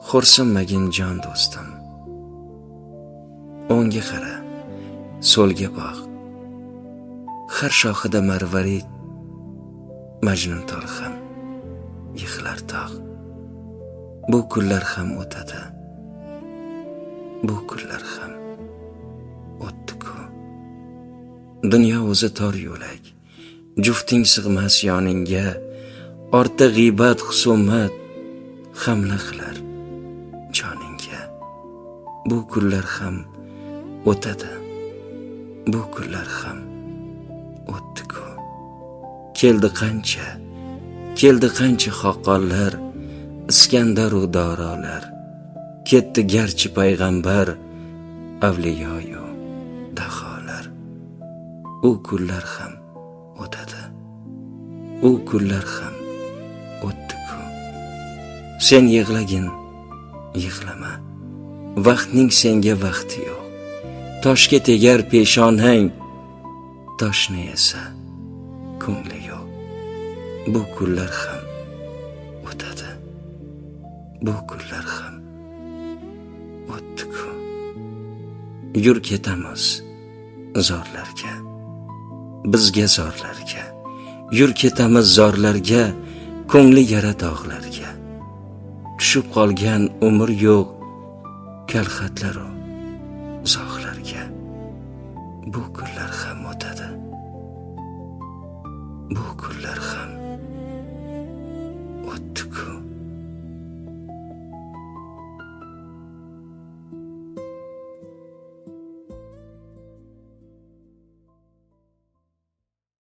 Xo'rsinmagin jon do'stim. O'ngga qara, so'lga boq. Har shoxida marvarid, Majnun tol ham yig'lar tog'. Bu kunlar ham o'tadi. Bu kunlar ham o'tdi-ku. Dunyo o'zi tor yo'lak, jufting sig'mas yoningga. Orta g'iybat, husumat hamla qilar joningga. Bu kunlar ham o'tadi. Bu kunlar ham o'tdi-ku. Keldi qancha xoqonlar, Iskandaru dorolar. Ketdi garchi payg'ambar, avliyoyu daholar. U kunlar ham o'tadi. U kunlar ham o'tdi-ku. Sen yig'lagin, yig'lama. Vaqtning senga vaqti yo'q. Toshga tegar peshonang, toshni esa ko'ngli yo'q. Bu kunlar ham o'tadi. Bu kunlar ham o'tdi-ku. Yur ketamiz zorlarga, bizga zorlarga. Yur ketamiz zorlarga, ko'ngli yara dog'larga. Tushib qolgan umr yo'q kalxatlaru zog'larga. Bu kunlar ham o'tadi. Bu kunlar ham